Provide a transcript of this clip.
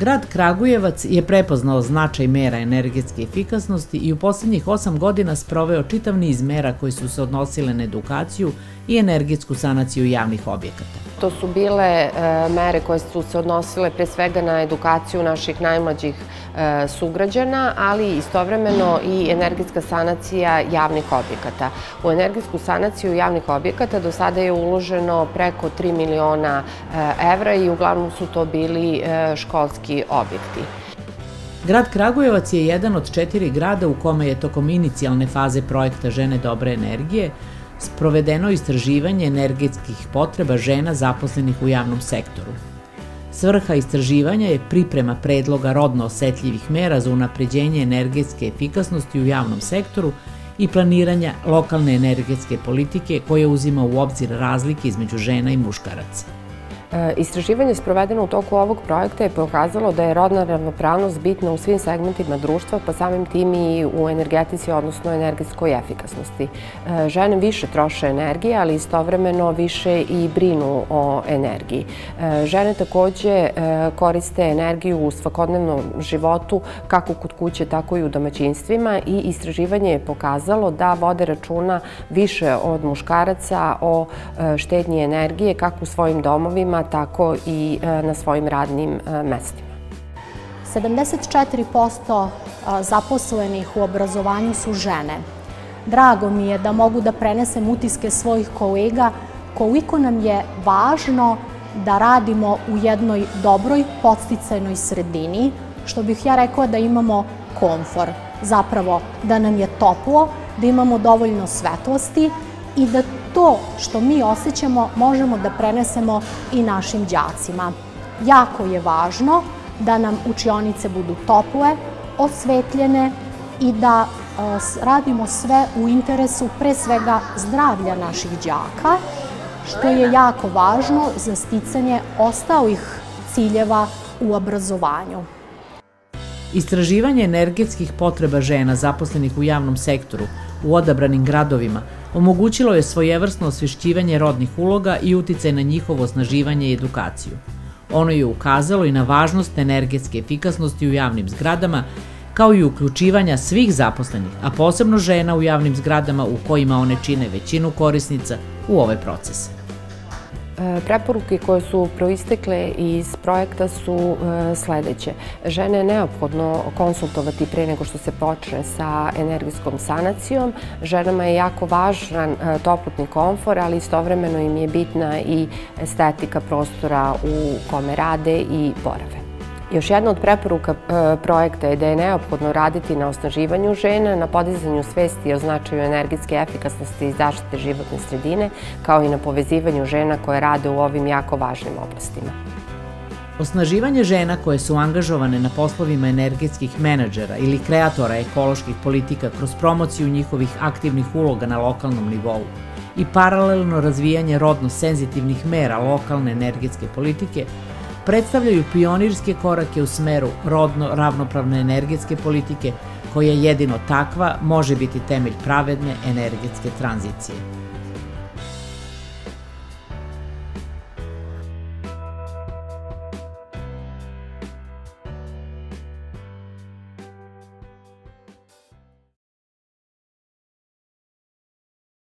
Grad Kragujevac je prepoznao značaj mera energetske efikasnosti i u poslednjih 8 godina sproveo čitav niz mera koji su se odnosile na edukaciju i energetsku sanaciju javnih objekata. To su bile mere koje su se odnosile pre svega na edukaciju naših najmlađih sugrađana, ali istovremeno i energetska sanacija javnih objekata. U energetsku sanaciju javnih objekata do sada je uloženo preko 3 miliona evra i uglavnom su to bili školski objekti. Grad Kragujevac je jedan od 4 grada u kome je tokom inicijalne faze projekta Žene dobre energije sprovedeno istraživanje energetskih potreba žena zaposlenih u javnom sektoru. Svrha istraživanja je priprema predloga rodno osetljivih mera za unapređenje energetske efikasnosti u javnom sektoru i planiranja lokalne energetske politike koja uzima u obzir razlike između žena i muškaraca. Istraživanje sprovedeno u toku ovog projekta je pokazalo da je rodna ravnopravnost bitna u svim segmentima društva, pa samim tim i u energetici, odnosno energetskoj efikasnosti. Žene više troše energije, ali istovremeno više i brinu o energiji. Žene takođe koriste energiju u svakodnevnom životu, kako kod kuće, tako i u domaćinstvima, i istraživanje je pokazalo da vode računa više od muškaraca o štednji energije, kako u svojim domovima, tako i na svojim radnim mestima. 74% zaposlenih u obrazovanju su žene. Drago mi je da mogu da prenesem utiske svojih kolega koliko nam je važno da radimo u jednoj dobroj podsticajnoj sredini, što bih ja rekla da imamo komfor, zapravo da nam je toplo, da imamo dovoljno svetlosti i da to što mi osjećamo možemo da prenesemo i našim đacima. Jako je važno da nam učionice budu tople, osvetljene i da radimo sve u interesu pre svega zdravlja naših đaka, što je jako važno za sticanje ostalih ciljeva u obrazovanju. Istraživanje energetskih potreba žena zaposlenih u javnom sektoru u odabranim gradovima omogućilo je svojevrsno osvešćivanje rodnih uloga i uticaj na njihovo osnaživanje i edukaciju. Ono je ukazalo i na važnost energetske efikasnosti u javnim zgradama, kao i uključivanja svih zaposlenih, a posebno žena u javnim zgradama u kojima one čine većinu korisnica u ovaj proces. Preporuke koje su proistekle iz projekta su sledeće. Žene je neophodno konsultovati pre nego što se počne sa energetskom sanacijom. Ženama je jako važan toplotni komfor, ali istovremeno im je bitna i estetika prostora u kome rade i borave. Još jedna od preporuka projekta je da je neophodno raditi na osnaživanju žena, na podizanju svesti o značaju energetske efikasnosti i zaštite životne sredine, kao i na povezivanju žena koje rade u ovim jako važnim oblastima. Osnaživanje žena koje su angažovane na poslovima energetskih menadžera ili kreatora ekoloških politika kroz promociju njihovih aktivnih uloga na lokalnom nivou i paralelno razvijanje rodno senzitivnih mera lokalne energetske politike predstavljaju pionirske korake u smeru rodno ravnopravne energetske politike koja jedino takva može biti temelj pravedne energetske tranzicije.